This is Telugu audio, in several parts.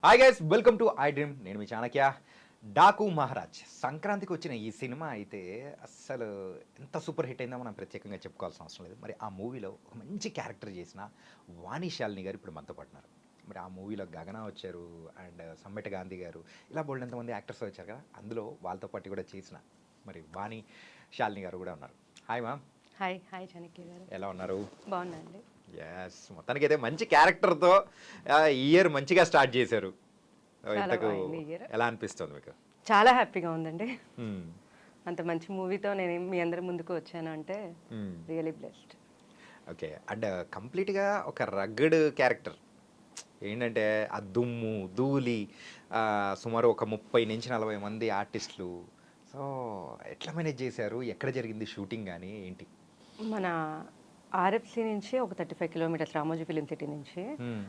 Hi guys, welcome to I dream. నేను మీ చాణక్య. డాకు మహారాజ్ సంక్రాంతికి వచ్చిన ఈ సినిమా అయితే అస్సలు ఎంత సూపర్ హిట్ అయిందో మనం ప్రత్యేకంగా చెప్పుకోవాల్సిన అవసరం లేదు. మరి ఆ మూవీలో ఒక మంచి క్యారెక్టర్ చేసిన వాణి శాలిని గారు ఇప్పుడు మనతో పడుతున్నారు. మరి ఆ మూవీలో గగన వచ్చారు అండ్ సమ్మెట గాంధీ గారు, ఇలా బోల్డంతమంది యాక్టర్స్ వచ్చారు కదా. అందులో వాళ్ళతో పాటు కూడా చేసిన మరి వాణి శాలిని గారు కూడా ఉన్నారు. Hi ma'am. Hi hi Chanakya గారు, ఎలా ఉన్నారు? బాగున్నాండి. ఎస్, మొత్తానికైతే మంచి క్యారెక్టర్తో ఈ ఇయర్ మంచిగా స్టార్ట్ చేశారు. చాలా ఇంతకు బాగుంది ఈ year. ఎలా అనిపిస్తుంది మీకు? చాలా హ్యాపీగా ఉందండి. మ్మ్. అంత మంచి మూవీతో నేను మీ అందరి ముందుకు వచ్చాను అంటే మ్మ్. Really blessed. ఓకే, అండ్ కంప్లీట్గా ఒక రగ్గడ్ క్యారెక్టర్. ఏంటంటే ఆ దుమ్ము ధూళి, సుమారు ఒక 30-40 మంది ఆర్టిస్టులు. సో ఎట్లా మేనేజ్ చేశారు? ఎక్కడ జరిగింది షూటింగ్ కానీ ఏంటి? మన ఆర్ఎఫ్సి నుంచి ఒక 35 కిలోమీటర్స్, రామోజీ ఫిలిం సిటీ నుంచి మ్మ్.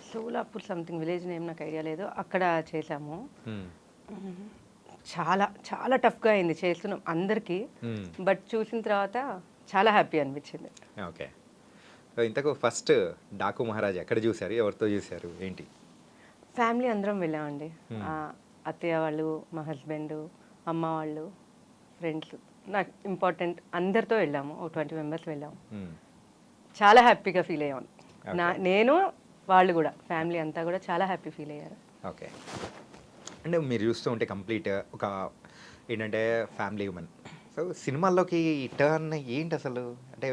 సోలాపూర్ సంథింగ్ విలేజ్ నేమ్ నాకు ఐడియా లేదు, అక్కడ చేసాము. మ్మ్. చాలా చాలా టఫ్గా అయింది చేస్తున్నాం అందరికీ, మ్మ్. బట్ చూసిన తర్వాత చాలా హ్యాపీ అనిపించింది. ఓకే, సో ఇంతకు ఫస్ట్ డాకు మహారాజ్ ఎక్కడ చూశారు? ఎవరితో చూశారు? ఏంటి? ఫ్యామిలీ అందరం వెళ్ళామండి. అత్తయ్య వాళ్ళు, మా హస్బెండ్, అమ్మ వాళ్ళు, ఫ్రెండ్స్, నాకు ఇంపార్టెంట్ అందరితో వెళ్ళాము. ఒక 20 మెంబర్స్ వెళ్ళాము. మ్మ్. చాలా హ్యాపీగా ఫీల్ అయ్యాము. నేను వాళ్ళు కూడా, ఫ్యామిలీ అంతా కూడా చాలా హ్యాపీ ఫీల్ అయ్యారు. ఓకే, అంటే మీరు చూస్తూ ఉంటే కంప్లీట్ ఒక ఏంటంటే ఫ్యామిలీ ఉమెన్. సో సినిమాల్లోకి టర్న్ ఏంటి అసలు? అంటే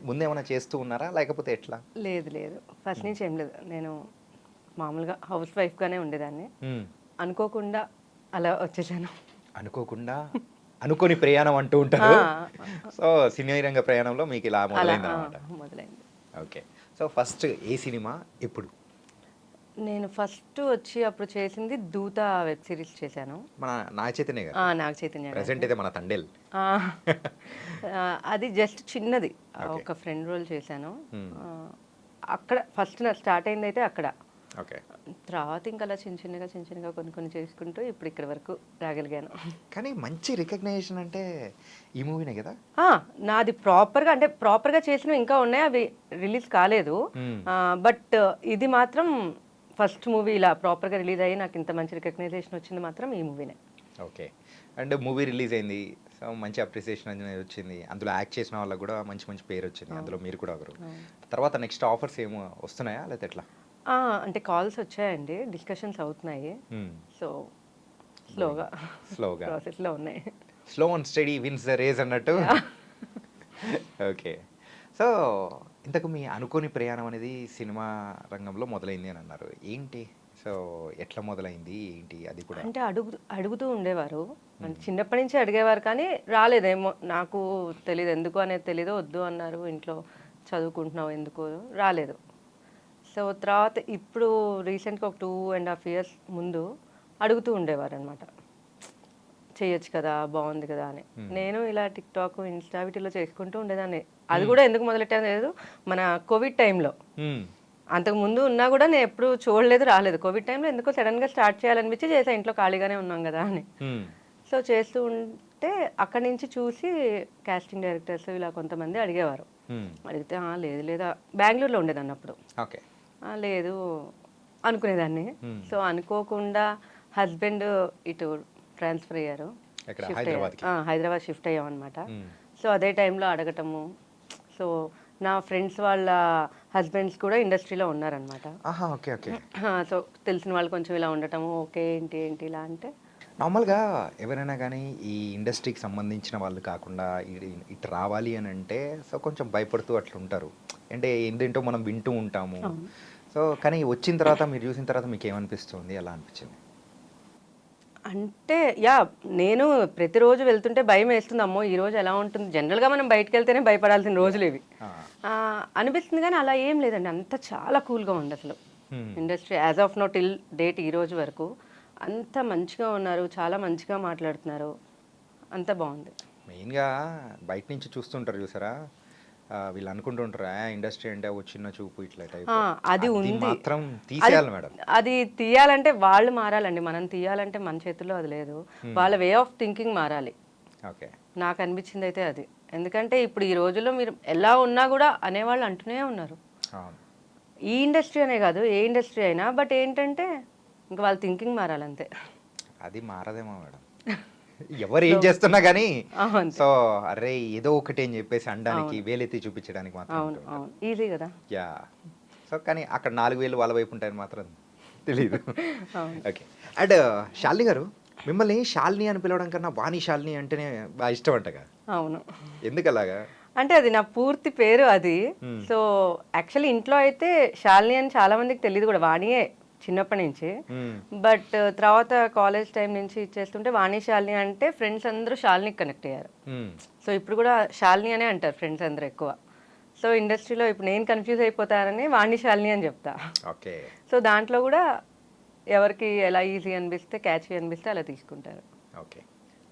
ముందు ఏమైనా చేస్తూ ఉన్నారా లేకపోతే ఎట్లా? లేదు లేదు, ఫస్ట్ నుంచి ఏం లేదు. నేను మామూలుగా హౌస్ వైఫ్గానే ఉండేదాన్ని. అనుకోకుండా అలా వచ్చేసాను. అనుకోకుండా అనుకోని ప్రయాణం అంటూ ఉంటారు. సో సినీ రంగ ప్రయాణంలో మీకు ఇలా మొదలైంది అనమాట. మొదలైంది. ఓకే, సో ఫస్ట్ ఏ సినిమా ఎప్పుడు? నేను ఫస్ట్ వచ్చి అప్పుడు చేసింది దూత వెబ్ సిరీస్ చేశాను. మన నాగ చైతన్య గారు, నాగ చైతన్య గారు. ప్రెసెంట్ అయితే మన తండేల్. అది జస్ట్ చిన్నది, Okay. ఒక ఫ్రెండ్ రోల్ చేశాను. అక్కడ ఫస్ట్ నా స్టార్ట్ అయింది అయితే అక్కడ. ఓకే, తర్వాత ఇంకా అలా చిన్న చిన్నగా కొన్ని చేసుకుంటూ ఇప్పుడు ఇక్కడ వరకు రాగలిగాను. కానీ మంచి రికగ్నైజేషన్ అంటే ఈ మూవీనే కదా? నాది ప్రాపర్గా చేసినవి ఇంకా ఉన్నాయి, అవి రిలీజ్ కాలేదు. బట్ ఇది మాత్రం ఫస్ట్ మూవీ ఇలా ప్రాపర్గా రిలీజ్ అయ్యి నాకు ఇంత మంచి రికగ్నైజేషన్ వచ్చింది మాత్రం ఈ మూవీనే. ఓకే, అండ్ మూవీ రిలీజ్ అయింది, సో మంచి అప్రిసియేషన్ అనేది వచ్చింది. అందులో యాక్ట్ చేసిన వాళ్ళకి కూడా మంచి మంచి పేరు వచ్చింది. అందులో మీరు కూడా ఒకరు. తర్వాత నెక్స్ట్ ఆఫర్స్ ఏమో వస్తున్నాయా లేకపోతే ఎట్లా? అంటే కాల్స్ వచ్చాయండి, డిస్కషన్స్ అవుతున్నాయి. సో స్లోగా ప్రాసెస్లో ఉన్నాయి. Slow and steady wins the race అన్నట్టు. ఓకే, సో ఇంతకు మీ అనుకోని ప్రయాణం అనేది సినిమా రంగంలో మొదలైంది అని అన్నారు. ఏంటి? సో ఎట్లా మొదలైంది ఏంటి అది కూడా? అంటే అడుగుతూ ఉండేవారు, అంటే చిన్నప్పటి నుంచి అడిగేవారు, కానీ రాలేదేమో, నాకు తెలియదు ఎందుకు అనేది తెలీదు. వద్దు అన్నారు ఇంట్లో, చదువుకుంటున్నావు ఎందుకు, రాలేదు. సో తర్వాత ఇప్పుడు రీసెంట్గా ఒక 2.5 years ముందు అడుగుతూ ఉండేవారు అనమాట, చేయొచ్చు కదా, బాగుంది కదా అని. నేను ఇలా టిక్టాక్, ఇన్స్టా వీటిలో చేసుకుంటూ ఉండేదాన్ని. అది కూడా ఎందుకు మొదలెట్టాను లేదు, మన కోవిడ్ టైంలో. అంతకు ముందు ఉన్నా కూడా నేను ఎప్పుడు చూడలేదు, రాలేదు. కోవిడ్ టైంలో ఎందుకో సడన్గా స్టార్ట్ చేయాలనిపించి చేసా, ఇంట్లో ఖాళీగానే ఉన్నాం కదా అని. సో చేస్తూ ఉంటే అక్కడి నుంచి చూసి కాస్టింగ్ డైరెక్టర్స్ ఇలా కొంతమంది అడిగేవారు. అడిగితే లేదు లేదా, బెంగళూరులో ఉండేదాన్ని అప్పుడు. ఓకే, లేదు అనుకునేదాన్ని. సో అనుకోకుండా హస్బెండ్ ఇటు ట్రాన్స్ఫర్ అయ్యారు, హైదరాబాద్ షిఫ్ట్ అయ్యాం అనమాట. సో అదే టైంలో అడగటము. సో నా ఫ్రెండ్స్ వాళ్ళ హస్బెండ్స్ కూడా ఇండస్ట్రీలో ఉన్నారనమాట. సో తెలిసిన వాళ్ళు కొంచెం ఇలా ఉండటము, ఓకే ఏంటి ఇలా అంటే. నార్మల్గా ఎవరైనా కానీ ఈ ఇండస్ట్రీకి సంబంధించిన వాళ్ళు కాకుండా ఇటు రావాలి అని అంటే సో కొంచెం భయపడుతూ అట్లా ఉంటారు. అంటే ఏంటంటో మనం వింటూ ఉంటాము. సో కానీ వచ్చిన తర్వాత మీరు చూసిన తర్వాత మీకు ఏమనిపిస్తుంది? ఎలా అనిపించింది? అంటే నేను ప్రతిరోజు వెళ్తుంటే భయం వేస్తుంది, అమ్మో ఈరోజు ఎలా ఉంటుంది. జనరల్గా మనం బయటకు వెళ్తేనే భయపడాల్సిన రోజులు ఇవి అనిపిస్తుంది, కానీ అలా ఏం లేదండి. అంత చాలా కూల్గా ఉంది అసలు industry as of now till date. ఈ రోజు వరకు అంత మంచిగా ఉన్నారు, చాలా మంచిగా మాట్లాడుతున్నారు, అంత బాగుంది. మెయిన్గా బయట నుంచి చూస్తుంటారు చూసారా, వీళ్ళు అనుకుంటుంటారా ఇండస్ట్రీ అంటే ఒక చిన్న చూపు ఇట్లా టైప్. అది ఉంది, మాత్రం తీసేయాలి మేడం. అది తీయాలంటే వాళ్ళు మారాలండి, మనం తీయాలంటే మన చేతుల్లో అది లేదు. వాళ్ళ వే ఆఫ్ థింకింగ్ మారాలి. ఓకే, నాకు అనిపించింది అయితే అది. ఎందుకంటే ఇప్పుడు ఈ రోజుల్లో మీరు ఎలా ఉన్నా కూడా అనేవాళ్ళు అంటూనే ఉన్నారు. ఈ ఇండస్ట్రీ అనే కాదు, ఏ ఇండస్ట్రీ అయినా. బట్ ఏంటంటే ఇంకా వాళ్ళ థింకింగ్ మారాలంతే. అది మారదేమో మేడం. ఎవరు ఏం చేస్తున్నా కానీ అవును. సో అరే ఏదో ఒకటి అని చెప్పేసి అనడానికి వేలెత్తి చూపించడానికి మాత్రం అవును, అవును, ఈజీ కదా. యా. సో కానీ అక్కడ 4,000 వాళ్ళ వైపు ఉంటాయని మాత్రం తెలీదు. అవును. ఓకే. అండ్ శాలిని గారు, మిమ్మల్ని శాలిని అని పిలవడం కన్నా వాణి శాలిని అంటేనే బాగా ఇష్టం అంటగా, అవును. ఎందుకు అలాగా? అంటే అది నా పూర్తి పేరు అది. సో యాక్చువల్లీ ఇంట్లో అయితే శాలిని అని చాలా మందికి తెలియదు కూడా, వాణియే చిన్నప్పటి నుంచి. బట్ తర్వాత కాలేజ్ టైం నుంచి ఇచ్చేస్తుంటే వాణి శాలిని అంటే ఫ్రెండ్స్ అందరూ శాలినికి కనెక్ట్ అయ్యారు. సో ఇప్పుడు కూడా శాలిని అనే అంటారు ఫ్రెండ్స్ అందరూ ఎక్కువ. సో ఇండస్ట్రీలో ఇప్పుడు నేను కన్ఫ్యూజ్ అయిపోతానని వాణి శాలిని అని చెప్తా. ఓకే. సో దాంట్లో కూడా ఎవరికి ఎలా ఈజీ అనిపిస్తే, క్యాచీ అనిపిస్తే అలా తీసుకుంటారు. ఓకే.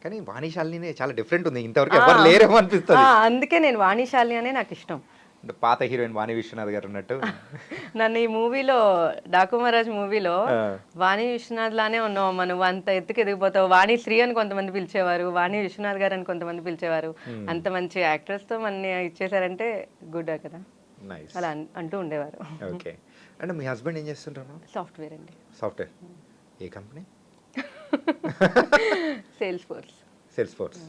కానీ వాణి శాలిని చాలా డిఫరెంట్ ఉంది, ఇంతవరకు ఎవరు లేరేమో అనిపిస్తుంది. అందుకే నేను వాణి శాలిని అనే నాకు ఇష్టం. అంటే పాత హీరోయిన్ వాణి విశ్వనాథ్ గారు ఉన్నట్టు నన్ను ఈ మూవీలో డాకు మహారాజ్ మూవీలో వాణి విశ్వనాథ్ లానే ఉన్నావు అమ్మ, నువ్వు అంత ఎత్తుకు ఎదిగిపోతావు. వాణి శ్రీ అని కొంతమంది పిలిచేవారు, వాణి విశ్వనాథ్ గారు అని కొంతమంది పిలిచేవారు. అంత మంచి యాక్టర్స్ తో మన ఇచ్చేసారంటే గుడ్ కదా. నైస్. అలా అంటూ ఉండేవారు. ఓకే. అంటే మీ హస్బెండ్ ఏం చేస్తుంటారు? సాఫ్ట్వేర్ అండి. సాఫ్ట్వేర్. ఏ company? Salesforce. Salesforce.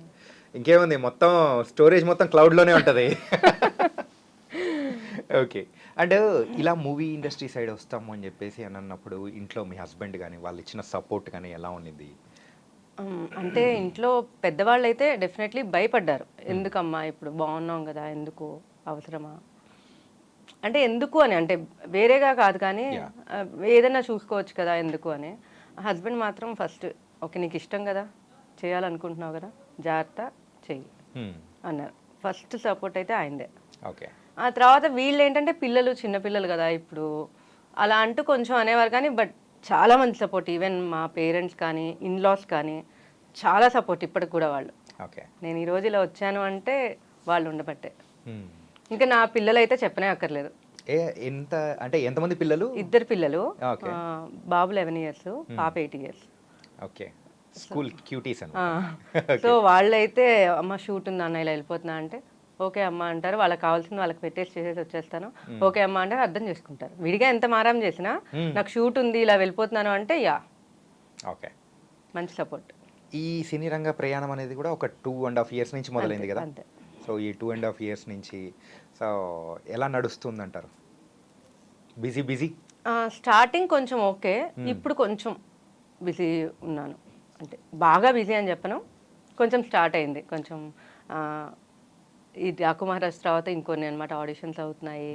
ఇంకేముంది, మొత్తం స్టోరేజ్ మొత్తం క్లౌడ్లోనే ఉంటుంది. ఓకే. అండ్ ఇలా మూవీ ఇండస్ట్రీ సైడ్ వస్తాము అని చెప్పేసి అని అన్నప్పుడు ఇంట్లో మీ హస్బెండ్ కానీ వాళ్ళు ఇచ్చిన సపోర్ట్ కానీ ఎలా ఉండింది? అంటే ఇంట్లో పెద్దవాళ్ళు అయితే డెఫినెట్లీ భయపడ్డారు. ఎందుకమ్మా ఇప్పుడు బాగున్నాం కదా, ఎందుకు అవసరమా అంటే ఎందుకు అని, అంటే వేరేగా కాదు కానీ ఏదైనా చూసుకోవచ్చు కదా ఎందుకు అని. హస్బెండ్ మాత్రం ఫస్ట్ ఓకే నీకు ఇష్టం కదా, చేయాలనుకుంటున్నావు కదా, జాగ్రత్త చెయ్యి అన్నారు. ఫస్ట్ సపోర్ట్ అయితే ఆయనదే. ఓకే. ఆ తర్వాత వీళ్ళు ఏంటంటే పిల్లలు చిన్నపిల్లలు కదా ఇప్పుడు అలా అంటూ కొంచెం అనేవారు కానీ, బట్ చాలా మంచి సపోర్ట్. ఈవెన్ మా పేరెంట్స్ కానీ ఇన్లాస్ కానీ చాలా సపోర్ట్ ఇప్పటికి కూడా వాళ్ళు. ఓకే. నేను ఈ రోజు ఇలా వచ్చాను అంటే వాళ్ళు ఉండబట్టే. ఇంకా నా పిల్లలు అయితే చెప్పనే అక్కర్లేదు. ఎంత అంటే ఎంతమంది పిల్లలు? 2 పిల్లలు. ఓకే. బాబు 11 years, పాప 8 years. ఓకే. స్కూల్ క్యూటీస్ అని. సో వాళ్ళైతే అమ్మ షూట్ ఉంది అన్న ఇలా వెళ్ళిపోతున్నా అంటే ఓకే అమ్మ అంటారు. వాళ్ళకి కావాల్సింది వాళ్ళకి పెట్టేసి చేసేసి వచ్చేస్తాను. ఓకే అమ్మ అంటే అర్థం చేసుకుంటారు. విడిగా ఎంత మారం చేసినా నాకు షూట్ ఉంది ఇలా వెళ్ళిపోతున్నాను అంటే యా ఓకే మంచి సపోర్ట్. ఈ సినీ రంగ ప్రయాణం అనేది కూడా ఒక 2.5 years నుంచి మొదలైంది కదా. అంతే. సో ఈ 2.5 years నుంచి సో ఎలా నడుస్తుంది అంటారు? బిజీ స్టార్టింగ్ కొంచెం ఓకే, ఇప్పుడు కొంచెం బిజీ ఉన్నాను. అంటే బాగా బిజీ అని చెప్పను, కొంచెం స్టార్ట్ అయింది. కొంచెం ఈ డాకు మహారాజ్ తర్వాత ఇంకొన్ని అనమాట ఆడిషన్స్ అవుతున్నాయి,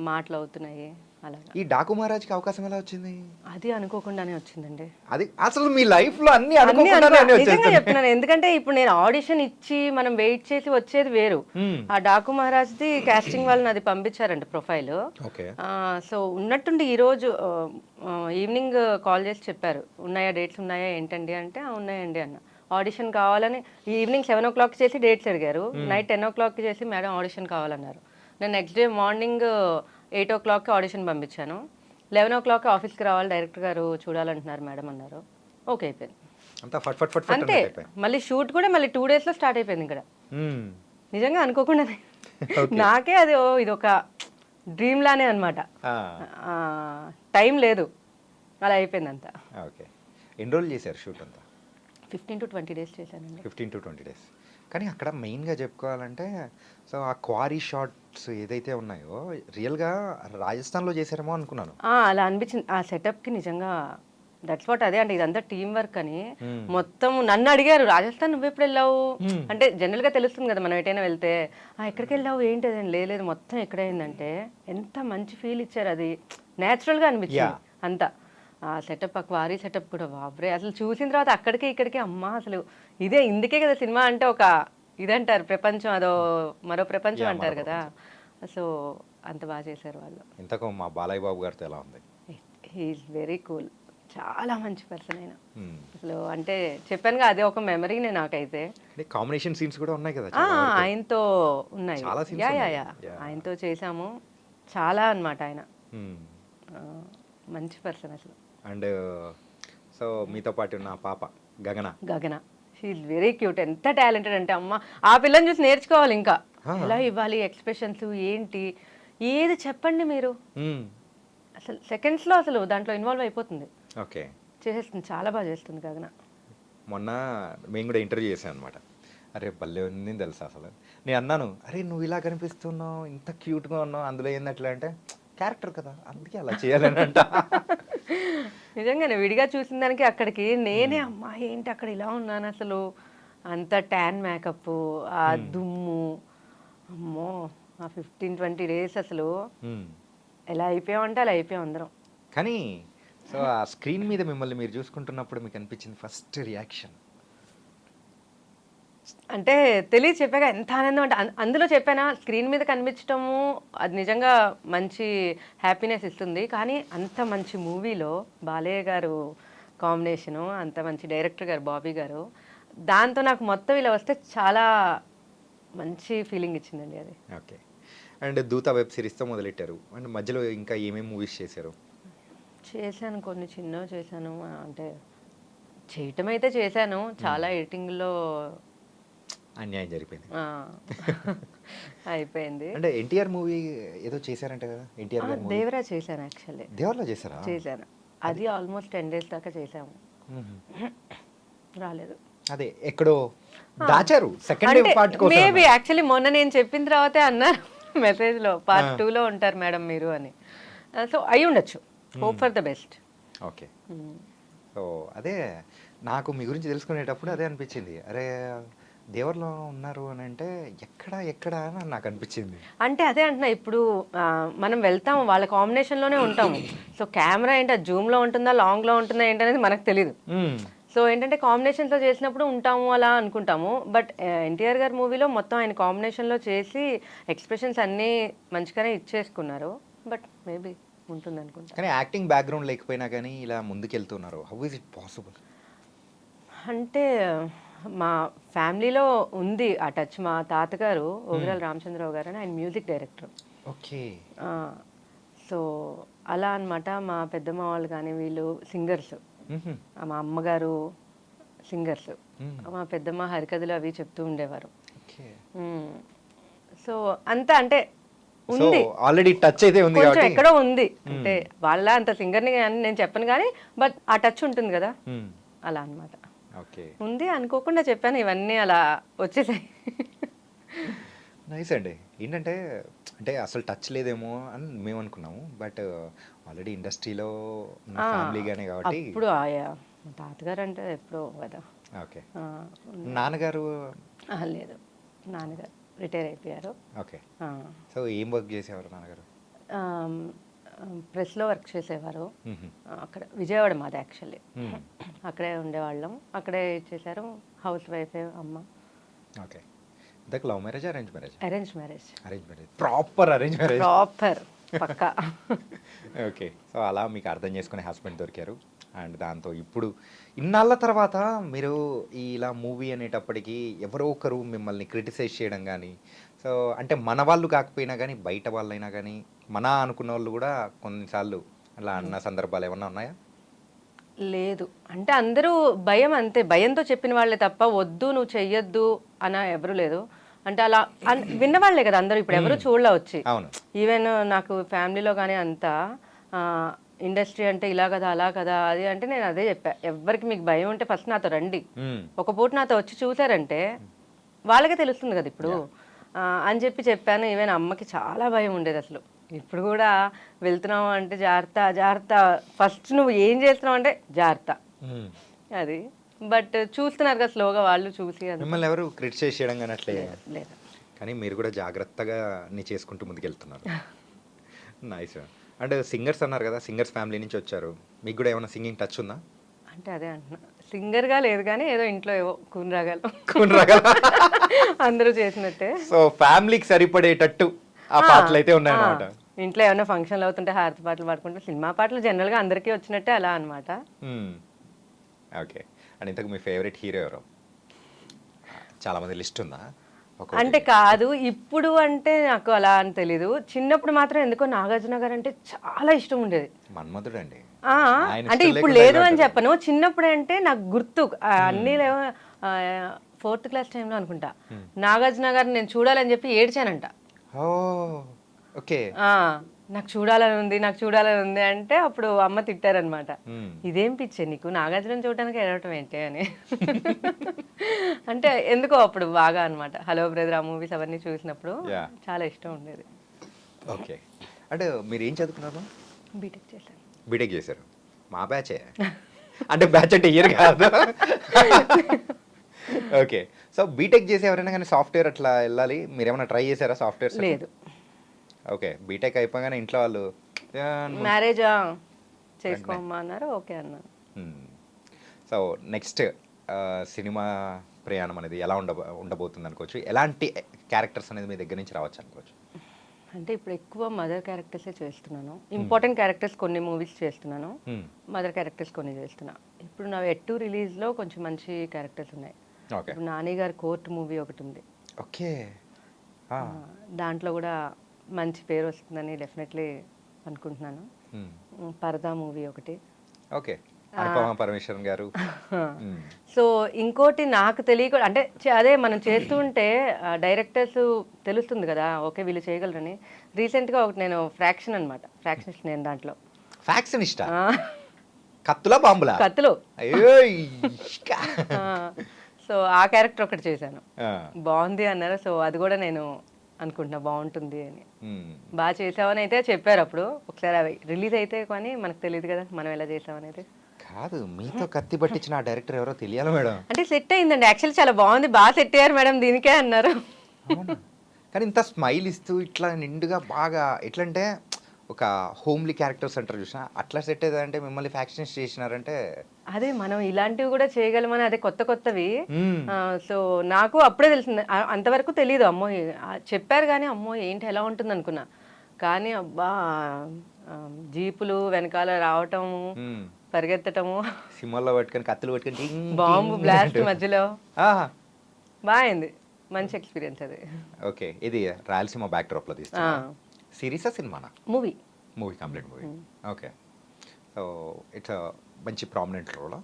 మాటలు అవుతున్నాయి. అలాగా ఈ డాకు మహారాజ్కి అవకాశం ఎలా వచ్చింది? అది అనుకోకుండానే వచ్చిందండి. అది అసలు మీ లైఫ్ లో అన్ని నిజంగా చెప్తున్నాను. ఎందుకంటే ఇప్పుడు నేను ఆడిషన్ ఇచ్చి మనం వెయిట్ చేసి వచ్చేది వేరు. ఆ డాకు మహారాజ్ది కాస్టింగ్ వాళ్ళని అది పంపించారంట ప్రొఫైల్. సో ఉన్నట్టుండి ఈ రోజు ఈవినింగ్ కాల్ చేసి చెప్పారు, ఉన్నాయా డేట్స్ ఉన్నాయా ఏంటండి అంటే ఉన్నాయండి అన్న. ఆడిషన్ కావాలని ఈవినింగ్ 7 o'clock చేసి డేట్స్ అడిగారు. నైట్ 10 o'clock చేసి మేడం ఆడిషన్ కావాలన్నారు. నేను next day morning 8 o'clock audition పంపించాను. 11 o'clock ఆఫీస్కి రావాలి, డైరెక్టర్ గారు చూడాలంటున్నారు మేడం అన్నారు. ఓకే అయిపోయింది అంతే. మళ్ళీ షూట్ కూడా మళ్ళీ 2 days లో స్టార్ట్ అయిపోయింది ఇక్కడ. నిజంగా అనుకోకుండానే నాకే అది ఇది ఒక డ్రీమ్ లానే అనమాట. టైం లేదు, అలా అయిపోయింది అంతా. ఓకే. ఎన్ని రోజులు చేశారు షూట్ అంతా? 15 to 20 days చేశానండి. 15 to 20 days. కానీ అక్కడ మెయిన్గా చెప్పుకోవాలంటే సో ఆ క్వారీ షాట్స్ ఏదైతే ఉన్నాయో రియల్గా రాజస్థాన్లో చేశారేమో అనుకున్నాను. అలా అనిపించింది ఆ సెటప్కి. నిజంగా దట్స్ వాట్. అదే అంటే ఇదంతా టీం వర్క్ అని. మొత్తం నన్ను అడిగారు, రాజస్థాన్ నువ్వు ఎప్పుడు వెళ్ళావు అంటే జనరల్గా తెలుస్తుంది కదా మనం ఎటైనా వెళ్తే, ఎక్కడికి వెళ్ళావు ఏంటి అదని. లేదు మొత్తం ఎక్కడైందంటే ఎంత మంచి ఫీల్ ఇచ్చారు, అది న్యాచురల్గా అనిపించింది అంతా. ఆ సెటప్, ఆ క్వారీ సెటప్ కూడా వాబ్రే. అసలు చూసిన తర్వాత అక్కడికి ఇక్కడికి అమ్మా అసలు ఇదే ఇందుకే కదా సినిమా అంటే ఒక ఇదంటారు ప్రపంచం, అదో మరో ప్రపంచం అంటారు కదా. సో అంత బాగా చేశారు వాళ్ళు. ఇంతకు మా బాలయ్య బాబు గారితో ఎలా ఉంది? హీఈస్ వెరీ కూల్, చాలా మంచి పర్సన్ అయినా. అసలు అంటే చెప్పానుగా అదే ఒక మెమరీనే నాకైతే. కాంబినేషన్ సీన్స్ కూడా ఉన్నాయి కదా ఆయనతో ఉన్నాయి. ఆయనతో చేసాము చాలా అన్నమాట. ఆయన మంచి పర్సన్ అసలు. అండ్ సో మీతో పాటు నా పాప గగన షీఈస్ వెరీ క్యూట్. ఎంత టాలెంటెడ్ అంటే అమ్మ ఆ పిల్లని చూసి నేర్చుకోవాలి. ఇంకా ఎలా ఇవ్వాలి ఎక్స్ప్రెషన్స్ ఏంటి, ఏది చెప్పండి మీరు అసలు సెకండ్స్లో అసలు దాంట్లో ఇన్వాల్వ్ అయిపోతుంది, ఓకే. చేసేస్తుంది, చాలా బాగా చేస్తుంది గగన. మొన్న మేము కూడా ఇంటర్వ్యూ చేసాం అనమాట. అరే భలే ఉంది తెలుసా అసలు. నేను అన్నాను, అరే నువ్వు ఇలా కనిపిస్తున్నావు, ఇంత క్యూట్గా ఉన్నావు, అందులో ఏంది అట్లా అంటే, క్యారెక్టర్ కదా అందుకే అలా చేయాలని అంట. నిజంగానే విడిగా చూసిన దానికి అక్కడికి నేనే అమ్మా ఏంటి అక్కడ ఇలా ఉన్నాను అసలు, అంత ట్యాన్ మేకప్, ఆ దుమ్ము, అమ్మో ఆ 15-20 డేస్ అసలు ఎలా అయిపోయామంటే అలా అయిపోయాం అందరం. కానీ సో ఆ స్క్రీన్ మీద మిమ్మల్ని మీరు చూసుకుంటున్నప్పుడు మీకు అనిపించింది ఫస్ట్ రియాక్షన్? అంటే తెలియదు, చెప్పాక ఎంత ఆనందం అంటే అందులో చెప్పానా, స్క్రీన్ మీద కనిపించటము అది నిజంగా మంచి హ్యాపీనెస్ ఇస్తుంది. కానీ అంత మంచి మూవీలో బాలయ్య గారు కాంబినేషను, అంత మంచి డైరెక్టర్ గారు బాబీ గారు, దాంతో నాకు మొత్తం ఇలా వస్తే చాలా మంచి ఫీలింగ్ ఇచ్చిందండి అది. ఓకే. అండ్ దూత వెబ్ సిరీస్తో మొదలెట్టారు, అండ్ మధ్యలో ఇంకా ఏమేమి మూవీస్ చేశారు? చేశాను, కొన్ని చిన్నవి చేశాను, అంటే చేయటం అయితే చేశాను, చాలా ఎడిటింగ్లో అన్యాయం జరిపోయింది. అయిపోయింది. అంటే ఎన్టీఆర్ మూవీ ఏదో చేశారంట కదా, ఎన్టీఆర్ గారి మూవీ దేవరా చేశాను, యాక్చువల్లీ దేవర్లో చేశారా? చేశాను, అది ఆల్మోస్ట్ 10 days దాకా చేసాము, రాలేదు. అదే ఎక్కడో దాచారు సెకండ్ పార్ట్ కోసం. మేబీ యాక్చువల్లీ మొన్న నేను చెప్పిన తర్వాతే అన్నారు మెసేజ్లో, పార్ట్ 2లో ఉంటారు మేడం మీరు అని. సో అయి ఉండొచ్చు, hope for the best. Okay. So అదే నాకు మీ గురించి తెలుసుకునేటప్పుడు అదే అనిపించింది, అరే దేవర్లో ఉన్నారు అని అంటే ఎక్కడ అని నాకు అనిపించింది. అంటే అదే అంటున్నా, ఇప్పుడు మనం వెళ్తాము వాళ్ళ కాంబినేషన్లోనే ఉంటాము, సో కెమెరా ఏంటి జూమ్లో ఉంటుందా లాంగ్లో ఉంటుందా ఏంటనేది మనకు తెలియదు. సో ఏంటంటే కాంబినేషన్తో చేసినప్పుడు ఉంటాము అలా అనుకుంటాము, బట్ ఎన్టీఆర్ గారి మూవీలో మొత్తం ఆయన కాంబినేషన్లో చేసి ఎక్స్ప్రెషన్స్ అన్నీ మంచిగానే ఇచ్చేసుకున్నారు, బట్ మేబీ ఉంటుంది అనుకుంటా. కానీ యాక్టింగ్ బ్యాక్గ్రౌండ్ లేకపోయినా కానీ ఇలా ముందుకెళ్తున్నారు, హౌ ఇస్ ఇట్ పాసిబుల్? అంటే మా ఫ్యామిలీలో ఉంది ఆ టచ్. మా తాతగారు ఓగిరాల రామచంద్రరావు గారు అని, ఆయన మ్యూజిక్ డైరెక్టర్. ఓకే. సో అలా అనమాట. మా పెద్దమ్మ వాళ్ళు కానీ వీళ్ళు సింగర్స్, మా అమ్మగారు సింగర్స్, మా పెద్దమ్మ హరికథలు అవి చెప్తూ ఉండేవారు. సో అంతా అంటే ఉంది, ఆల్రెడీ టచ్ అయితే ఉంది, కొంచెం ఎక్కడో ఉంది. అంటే వాళ్ళ అంత సింగర్ని అని నేను చెప్పను కానీ, బట్ ఆ టచ్ ఉంటుంది కదా, అలా అనమాట. ఉంది అనుకోకుండా చెప్పాను, ఇవన్నీ అలా వచ్చేసాయి. నైస్ అండి. ఏంటంటే అంటే అసలు టచ్ లేదేమో అని మేము అనుకున్నాము, బట్ ఆల్రెడీ ఇండస్ట్రీలో ఉన్న ఫ్యామిలీగానే కాబట్టి. ఇప్పుడు తాతగారు అంటే ఎప్పుడో కదా. ఓకే. నాన్నగారు? లేదు, నాన్నగారు రిటైర్ అయిపోయారు. ఓకే. సో ఏం వర్క్ చేసేవారు నాన్నగారు? ప్రెస్లో వర్క్ చేసేవారు. అక్కడ విజయవాడ మాది యాక్చువల్లీ, అక్కడే ఉండేవాళ్ళం, అక్కడే చేశారు. హౌస్ వైఫ్ అమ్మ. ఓకే. ఇంతకు love marriage arrange marriage? Arrange marriage. Arrange marriage, proper arrange marriage, proper పక్కా. ఓకే. సో అలా మీకు అర్థం చేసుకునే హస్బెండ్ దొరికారు, అండ్ దాంతో ఇప్పుడు ఇన్నాళ్ళ తర్వాత మీరు ఇలా మూవీ అనేటప్పటికీ ఎవరో ఒకరు మిమ్మల్ని క్రిటిసైజ్ చేయడం కానీ, సో అంటే మన వాళ్ళు కాకపోయినా కానీ బయట వాళ్ళైనా కానీ మన అనుకున్న వాళ్ళు కూడా కొన్నిసార్లు అలా అన్న సందర్భాలు ఏమన్నా ఉన్నాయా? లేదు, అంటే అందరూ భయం, అంతే భయంతో చెప్పిన వాళ్ళే తప్ప వద్దు నువ్వు చెయ్యొద్దు అన్న ఎవరు లేదు. అంటే అలా విన్నవాళ్లే కదా అందరూ, ఇప్పుడు ఎవరు చూడలే వచ్చి. ఈవెన్ నాకు ఫ్యామిలీలో కానీ అంతా ఇండస్ట్రీ అంటే ఇలా కదా అలా కదా అది అంటే నేను అదే చెప్పా, ఎవరికి మీకు భయం ఉంటే ఫస్ట్ నాతో రండి, ఒక పూట నాతో వచ్చి చూసారంటే వాళ్ళకే తెలుస్తుంది కదా ఇప్పుడు అని చెప్పాను. ఈవెన్ అమ్మకి చాలా భయం ఉండేది అసలు. ఇప్పుడు కూడా వెళ్తున్నావు అంటే జాగ్రత్త జాగ్రత్త, ఫస్ట్ నువ్వు ఏం చేస్తున్నావు అంటే జాగ్రత్త అది. బట్ చూస్తున్నారు కదా స్లోగా వాళ్ళు చూసి. మిమ్మల్ని ఎవరు క్రిటిసైజ్ చేయడం కానీ అట్లే లేదు, కానీ మీరు కూడా జాగ్రత్తగా అన్ని చేసుకుంటూ ముందుకెళ్తున్నారు. నైస్. అండ్ సింగర్స్ అన్నారు కదా, సింగర్స్ ఫ్యామిలీ నుంచి వచ్చారు, మీకు కూడా ఏమైనా సింగింగ్ టచ్ ఉందా? అంటే అదే అంటున్నా, సింగర్గా లేదు కానీ ఏదో ఇంట్లో ఏవో కూనరాగాలు అందరూ చేసినట్టే. సో ఫ్యామిలీకి సరిపడేటట్టు ఆ పాటలు అయితే ఉన్నాయన్నమాట. ఇంట్లో ఏమైనా ఫంక్షన్లు అవుతుంటే హారతి పాటలు పాడుకుంటే, సినిమా పాటలు జనరల్గా అందరికీ వచ్చినట్టే అలా అనమాట. ఓకే. అండ్ ఇంతకు మీ ఫేవరెట్ హీరో ఎవరు? చాలా మంది లిస్ట్ ఉందా? అంటే కాదు, ఇప్పుడు అంటే నాకు అలా అని తెలీదు. చిన్నప్పుడు మాత్రం ఎందుకో నాగార్జున గారు అంటే చాలా ఇష్టం ఉండేది. మన్మధుడు అండి. అంటే ఇప్పుడు లేదు అని చెప్పను, చిన్నప్పుడు అంటే నాకు గుర్తు అన్ని 4th క్లాస్ టైంలో అనుకుంటా, నాగార్జున గారిని నేను చూడాలని చెప్పి ఏడ్చానంట. నాకు చూడాలని ఉంది అంటే అప్పుడు అమ్మ తిట్టారనమాట. ఇదేం పిచ్చే నీకు, నాగార్జున చూడడానికి ఏడవటం ఏంటి అని. అంటే ఎందుకో అప్పుడు బాగా అనమాట. హలో బ్రదర్ ఆ మూవీస్ అవన్నీ చూసినప్పుడు చాలా ఇష్టం ఉండేది. ఓకే. అంటే మీరు ఏం చదువుకున్నారు? బీటెక్ చేశాను. బీటెక్ చేశారు. మా బ్యాచే. అంటే బ్యాచ్ అంటే ఇయర్ కాదు. ఓకే. సో బీటెక్ చేసి ఎవరైనా కానీ సాఫ్ట్వేర్ అట్లా వెళ్ళాలి, మీరు ఏమైనా ట్రై చేశారా సాఫ్ట్వేర్? లేదు. ఓకే. బీటెక్ అయిపోగానే ఇంట్లో వాళ్ళు మ్యారేజా చేసుకోమ్మా అన్నారు. ఓకే అన్నాను. సో నెక్స్ట్ సినిమా ప్రయాణం అనేది ఎలా ఉండబోతుంది అనుకోవచ్చు? ఎలాంటి క్యారెక్టర్స్ అనేది మీ దగ్గర నుంచి రావచ్చు అనుకోవచ్చు? అంటే ఇప్పుడు ఎక్కువ మదర్ క్యారెక్టర్సే చేస్తున్నాను. ఇంపార్టెంట్ క్యారెక్టర్స్ కొన్ని మూవీస్ చేస్తున్నాను, మదర్ క్యారెక్టర్స్ కొన్ని చేస్తున్నా. ఇప్పుడు నా ఎట్టు రిలీజ్లో కొంచెం మంచి క్యారెక్టర్స్ ఉన్నాయి. ఇప్పుడు నాని గారి కోర్ట్ మూవీ ఒకటి ఉంది. ఓకే. దాంట్లో కూడా మంచి పేరు వస్తుందని డెఫినెట్లీ అనుకుంటున్నాను. పరదా మూవీ ఒకటి. ఓకే. అనుపమ పరమేశ్వరన్ గారు. సో ఇంకోటి నాకు తెలియక అంటే అదే మనం చేస్తూ ఉంటే డైరెక్టర్స్ తెలుస్తుంది కదా, ఓకే వీళ్ళు చేయగలరని. రీసెంట్గా ఒకటి నేను ఫ్రాక్షన్ అనమాట, ఫ్రాక్షనిస్ట్ నేను దాంట్లో. ఫ్రాక్షనిస్ట్? కత్తులా బాంబులా? కత్తులు. అయ్యో. సో ఆ క్యారెక్టర్ ఒకటి చేశాను, బాగుంది అన్నారు. సో అది కూడా నేను అనుకుంటున్నా బాగుంటుంది అని. బాగా చేసావని అయితే చెప్పారు అప్పుడు. ఒకసారి అవి రిలీజ్ అయితే కానీ మనకు తెలియదు కదా మనం ఎలా చేసామని అయితే. కాదు, మీతో కత్తి పట్టించిన ఆ డైరెక్టర్ ఎవరో తెలియాలి మేడం. అంటే సెట్ అయిందండి యాక్చువల్లీ, చాలా బాగుంది, బాగా సెట్ అయ్యారు మేడం దీనికే అన్నారు. కానీ ఇంత స్మైల్ ఇస్తూ ఇట్లా నిండుగా బాగా ఎట్లంటే ఒక హోమ్లీ క్యారెక్టర్స్ అంటారు చూసిన అట్లా సెట్ అయ్యేదంటే మిమ్మల్ని ఫ్యాక్షనిస్ట్ చేసినారంటే అదే మనం ఇలాంటివి కూడా చేయగలమని, అదే కొత్తవి. సో నాకు అప్పుడే తెలిసింది, అంతవరకు తెలియదు. అమ్మో చెప్పారు కానీ అమ్మో ఏంటి ఎలా ఉంటుంది అనుకున్నా. కానీ అబ్బా జీపులు వెనకాల రావటము, పరిగెత్తటము, సినిమాల్లో పట్టుకొని కత్తులు పట్టుకొని బాంబు బ్లాస్ట్ మధ్యలో బాగుంది, మంచి ఎక్స్పీరియన్స్ అది. ఓకే. ఇది రాయలసీమ బ్యాక్ డ్రాప్ లో తీస్తున్నా సిరీసా సినిమానా? Movie complete movie. Okay. So it's మంచి ప్రామినెంట్ రోల్,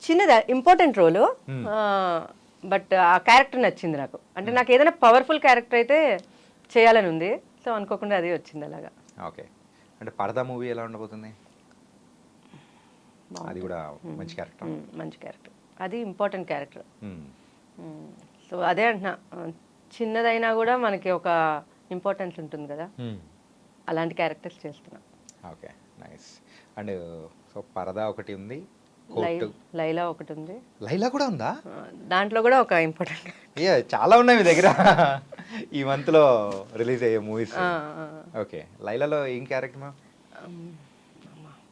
చిన్నది ఇంపార్టెంట్ రోలు, బట్ ఆ క్యారెక్టర్ నచ్చింది నాకు. అంటే నాకు ఏదైనా పవర్ఫుల్ క్యారెక్టర్ అయితే చేయాలని ఉంది. సో అనుకోకుండా అది వచ్చింది అలాగా. ఓకే. అంటే పరదా మూవీ ఎలా ఉండబోతుంది? అది కూడా మంచి క్యారెక్టర్. మంచి క్యారెక్టర్, అది ఇంపార్టెంట్ క్యారెక్టర్. సో అదే అంటున్నా, చిన్నదైనా కూడా మనకి ఒక ఇంపార్టెన్స్ ఉంటుంది కదా, అలాంటి క్యారెక్టర్స్ చేస్తున్నా. Okay, nice. అండ్ సో పరదా ఒకటి ఉంది, లైలా ఒకటి ఉంది. లైలా కూడా ఉందా? దాంట్లో కూడా ఒక ఇంపార్టెంట్. చాలా ఉన్నాయి మీ దగ్గర ఈ మంత్ లో రిలీజ్ అయ్యే మూవీస్. ఓకే. లైలాలో ఏం క్యారెక్టర్ మ్యామ్?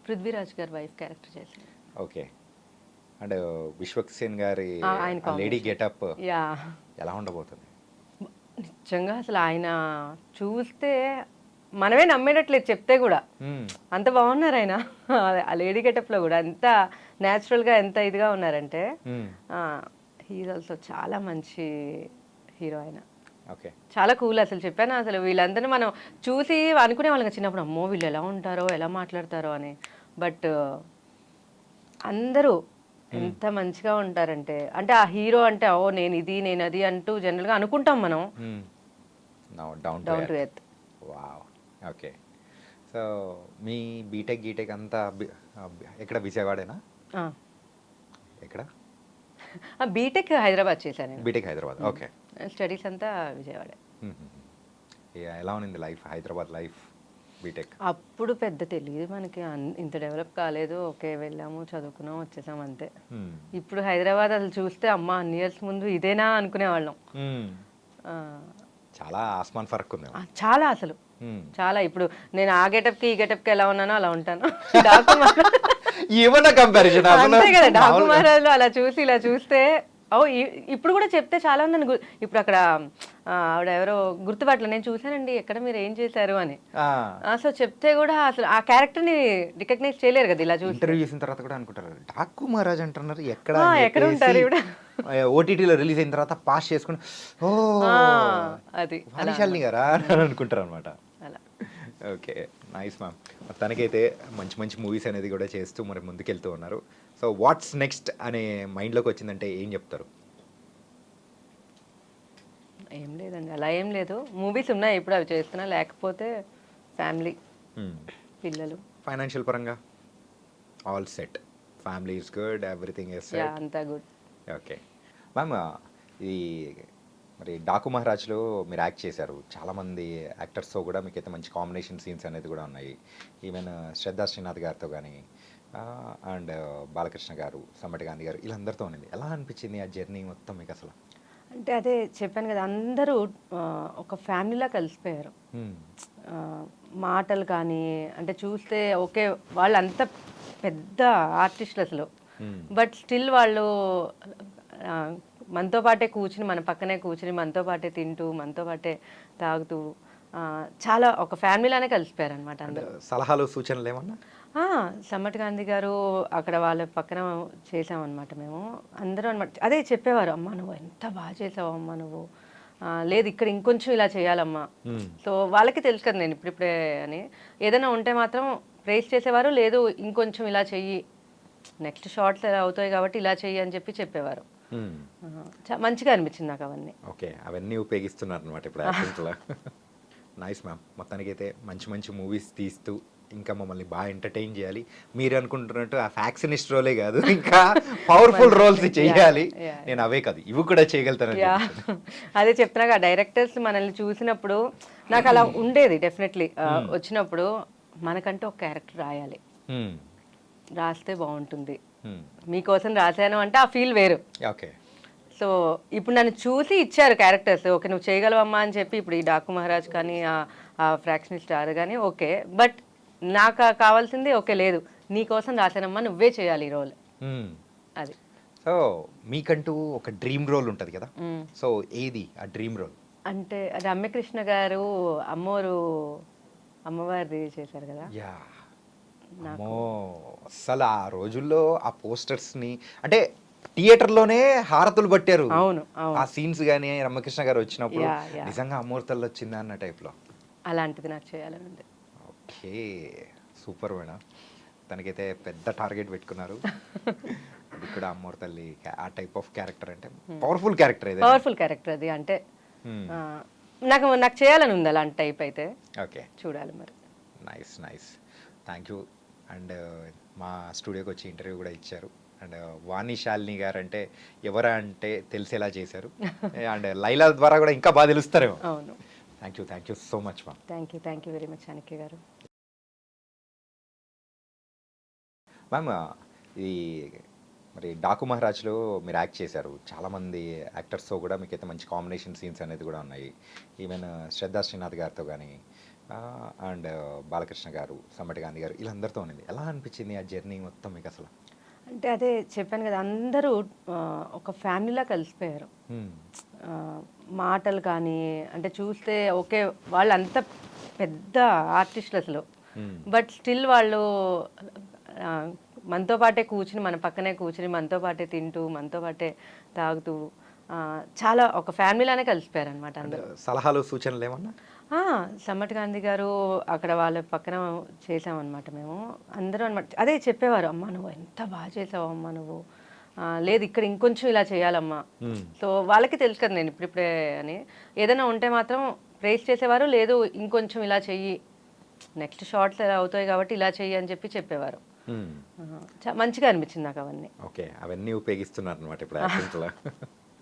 పృథ్వీరాజ్ గారి వైఫ్ క్యారెక్టర్ చేశాను. ఓకే. అండ్ విశ్వక్ సేన్ గారి లేడీ గెటప్ ఎలా ఉండబోతుంది? నిజంగా అసలు ఆయన చూస్తే మనమే నమ్మేటట్లేదు చెప్తే కూడా, అంత బాగున్నారు ఆయన. ఆ లేడీ గెటప్ లో కూడా ఎంత న్యాచురల్ గా ఎంత ఇదిగా ఉన్నారంటే, హీఈస్ ఆల్సో చాలా మంచి హీరో ఆయన. ఓకే. చాలా కూల్. అసలు చెప్పాను, అసలు వీళ్ళందరినీ మనం చూసి అనుకునే వాళ్ళకి చిన్నప్పుడు, అమ్మో వీళ్ళు ఎలా ఉంటారో ఎలా మాట్లాడతారో అని. బట్ అందరూ ఎంత మంచిగా ఉంటారంటే, అంటే ఆ హీరో అంటే ఓ నేను ఇది నేను అది అంటూ జనరల్గా అనుకుంటాం మనం. Down to earth. Wow. Okay. So మీ బీటెక్ అంతా ఎక్కడ? విజయవాడేనా? ఎక్కడ? బీటెక్ హైదరాబాద్ చేశాను. బీటెక్ హైదరాబాద్. ఓకే. స్టడీస్ అంతా విజయవాడే. ఎలా ఉంది లైఫ్, హైదరాబాద్ లైఫ్ బీటెక్? అప్పుడు పెద్ద తెలియదు మనకి, ఇంత డెవలప్ కాలేదు. ఓకే వెళ్ళాము చదువుకున్నాం వచ్చేసాం అంతే. ఇప్పుడు హైదరాబాద్ అసలు చూస్తే అమ్మ అన్ని ఇయర్స్ ముందు ఇదేనా అనుకునేవాళ్ళం. చాలా ఆస్మాన్ ఫరక్ ఉంది. చాలా అసలు చాలా. ఇప్పుడు నేను ఆ గెటప్కి ఈ గెటప్కి ఎలా ఉన్నానో అలా ఉంటాను. ఏమన్నా కంపారిజన్ అంతే కదా, డాకు మహారాజ్లో అలా చూసి ఇలా చూస్తే ఇప్పుడు కూడా చెప్తే చాలా ఉందని. ఇప్పుడు అక్కడ ఆవిడ ఎవరో గుర్తుపట్ల, నేను చూసానండి ఎక్కడ మీరు ఏం చేశారు అని. సో చెప్తే కూడా అసలు ఆ క్యారెక్టర్ ని రికగ్నైజ్ చేయలేరు కదా ఇలా చూసి. ఇంటర్వ్యూ చేసిన తర్వాత కూడా అనుకుంటారు డాకు మహారాజ్ అంటున్నారు, ఎక్కడ ఉంటారు ఇవిడ. ఓటీటీలో రిలీజ్ అయిన తర్వాత పాస్ చేసుకుని అది వాణిశాలిని గారా అనుకుంటారు అనమాట. Okay, nice ma'am. తనకైతే మంచి మంచి మూవీస్ అనేది కూడా చేస్తూ మరి ముందుకెళ్తూ ఉన్నారు. సో వాట్స్ నెక్స్ట్ అనే మైండ్లోకి వచ్చిందంటే ఏం చెప్తారు? ఏం లేదండి, అలా ఏం లేదు. మూవీస్ ఉన్నాయి ఇప్పుడు, అవి చేస్తున్నా. లేకపోతే ఫ్యామిలీ పిల్లలు ఫైనాన్షియల్ పరంగా all set, family is good, everything is yeah set. అంతా గుడ్. ఓకే మ్యామ్, ఇది మరి డాకు మహారాజ్లో మీరు యాక్ట్ చేశారు. చాలామంది యాక్టర్స్తో కూడా మీకైతే మంచి కాంబినేషన్ సీన్స్ అనేది కూడా ఉన్నాయి. ఈవెన్ శ్రద్ధా శ్రీనాథ్ గారితో కానీ అండ్ బాలకృష్ణ గారు, సమ్మటి గాంధీ గారు, వీళ్ళందరితో ఉన్నది. ఎలా అనిపించింది ఆ జర్నీ మొత్తం మీకు అసలు? అంటే అదే చెప్పాను కదా, అందరూ ఒక ఫ్యామిలీలా కలిసిపోయారు. ఆ, మాటలు కానీ అంటే చూస్తే ఓకే వాళ్ళంతా పెద్ద ఆర్టిస్టులు అసలు, బట్ స్టిల్ వాళ్ళు ఆ, మనతో పాటే కూర్చుని మన పక్కనే కూర్చుని మనతో పాటే తింటూ మనతో పాటే తాగుతూ చాలా ఒక ఫ్యామిలీలానే కలిసిపోయారు అనమాట అందరూ. సలహాలు సూచనలు ఏమన్నా? సమ్మటి గాంధీ గారు అక్కడ వాళ్ళ పక్కన చేసామన్నమాట మేము అందరూ అనమాట. అదే చెప్పేవారు, అమ్మ నువ్వు ఎంత బాగా చేసావు అమ్మ నువ్వు, లేదు ఇక్కడ ఇంకొంచెం ఇలా చేయాలమ్మా. సో వాళ్ళకి తెలుసు కదా నేను ఇప్పుడిప్పుడే అని, ఏదైనా ఉంటే మాత్రం ప్రేస్ చేసేవారు, లేదు ఇంకొంచెం ఇలా చెయ్యి, నెక్స్ట్ షార్ట్స్ అవుతాయి కాబట్టి ఇలా చెయ్యి అని చెప్పి చెప్పేవారు. మంచిగా అనిపించింది నాకు అవన్నీ. ఓకే, అవన్నీ ఉపయోగిస్తున్నారు అనమాట ఇప్పుడు యాక్టింగ్లో. Nice ma'am. మొత్తానికైతే మంచి మంచి మూవీస్ తీస్తూ ఇంకా మమ్మల్ని బాగా ఎంటర్టైన్ చేయాలి. మీరు అనుకుంటున్నట్టు ఆ ఫ్యాక్షనిస్ట్ రోలే కాదు, ఇంకా పవర్ఫుల్ రోల్స్ చేయాలి. నేను అవే కాదు ఇవి కూడా చేయగలుగుతాను. అదే చెప్తున్నా, డైరెక్టర్స్ మనల్ని చూసినప్పుడు నాకు అలా ఉండేది. డెఫినెట్లీ వచ్చినప్పుడు మనకంటూ ఒక క్యారెక్టర్ రాయాలి, రాస్తే బాగుంటుంది, మీకోసం రాశాను అంటే ఆ ఫీల్ వేరు. ఓకే. సో ఇప్పుడు నన్ను చూసి ఇచ్చారు క్యారెక్టర్స్, ఓకే నువ్వు చేయగలవమ్మా అని చెప్పి. ఇప్పుడు ఈ డాకు మహారాజ్ కానీ ఆ ఫ్రాక్షనిస్ట్ స్టార్ కానీ ఓకే, బట్ నాకు కావాల్సింది ఓకే లేదు నీకోసం రాశానమ్మా, నువ్వే చేయాలి ఈ రోల్. అది. సో మీకంటూ ఒక డ్రీమ్ రోల్ ఉంటుంది కదా, సో ఏది ఆ డ్రీమ్ రోల్? అంటే రమ్యకృష్ణ గారు అమ్మవారిది చేశారు కదా. యా, అసలు ఆ రోజుల్లో ఆ పోస్టర్స్ని అంటే థియేటర్లోనే హారతులు పట్టారు. అవును, ఆ సీన్స్ కానీ రమ్యకృష్ణ గారు వచ్చినప్పుడు నిజంగా అమూర్తలు వచ్చిందా అన్న టైప్లో. అలాంటిది నాకు చేయాలని ఉంది. Okay, super madam. తనకైతే పెద్ద టార్గెట్ పెట్టుకున్నారు. అది కూడా అమ్మోరు తల్లి ఆ టైప్ ఆఫ్ క్యారెక్టర్ అంటే పవర్ఫుల్ క్యారెక్టర్. పవర్ఫుల్ క్యారెక్టర్ అది అంటే నాకు చేయాలని ఉంది అలాంటి టైప్ అయితే. ఓకే, చూడాలి మరి. Nice nice, thank you. And మా స్టూడియోకి వచ్చి ఇంటర్వ్యూ కూడా ఇచ్చారు. అండ్ వాణి శాలిని గారు అంటే ఎవరా అంటే తెలిసేలా చేశారు. అండ్ లైలా ద్వారా కూడా ఇంకా బాగా తెలుస్తారేమో. అవును. Thank you so much ma'am. Thank you very much Chanakya గారు. మ్యామ్, ఇది మరి డాకు మహారాజ్లో మీరు యాక్ట్ చేశారు. చాలామంది యాక్టర్స్తో కూడా మీకైతే మంచి కాంబినేషన్ సీన్స్ అనేది కూడా ఉన్నాయి. ఈవెన్ శ్రద్ధా శ్రీనాథ్ గారితో కానీ అండ్ బాలకృష్ణ గారు, సమ్మటి గాంధీ గారు, వీళ్ళందరితో ఉన్నది. ఎలా అనిపించింది ఆ జర్నీ మొత్తం మీకు అసలు? అంటే అదే చెప్పాను కదా, అందరూ ఒక ఫ్యామిలీలా కలిసిపోయారు. మాటలు కానీ అంటే చూస్తే ఓకే వాళ్ళంతా పెద్ద ఆర్టిస్టులు అసలు, బట్ స్టిల్ వాళ్ళు మనతో పాటే కూర్చుని మన పక్కనే కూర్చుని మనతో పాటే తింటూ మనతో పాటే తాగుతూ చాలా ఒక ఫ్యామిలీలానే కలిసిపోయారు అనమాట అందరూ. సలహాలు సూచనలు ఏమన్నా? సమ్మటి గాంధీ గారు అక్కడ వాళ్ళ పక్కన చేసామన్నమాట మేము అందరూ అనమాట. అదే చెప్పేవారు, అమ్మ నువ్వు ఎంత బాగా చేసావు అమ్మ నువ్వు, లేదు ఇక్కడ ఇంకొంచెం ఇలా చేయాలమ్మా. సో వాళ్ళకి తెలుసు కదా నేను ఇప్పుడిప్పుడే అని, ఏదైనా ఉంటే మాత్రం ప్రేస్ చేసేవారు, లేదు ఇంకొంచెం ఇలా చెయ్యి, నెక్స్ట్ షార్ట్స్ అవుతాయి కాబట్టి ఇలా చెయ్యి అని చెప్పి చెప్పేవారు. మంచిగా అనిపించింది నాకు అవన్నీ. ఓకే, అవన్నీ ఉపయోగిస్తున్నారు అనమాట ఇప్పుడు యాక్టింగ్లో.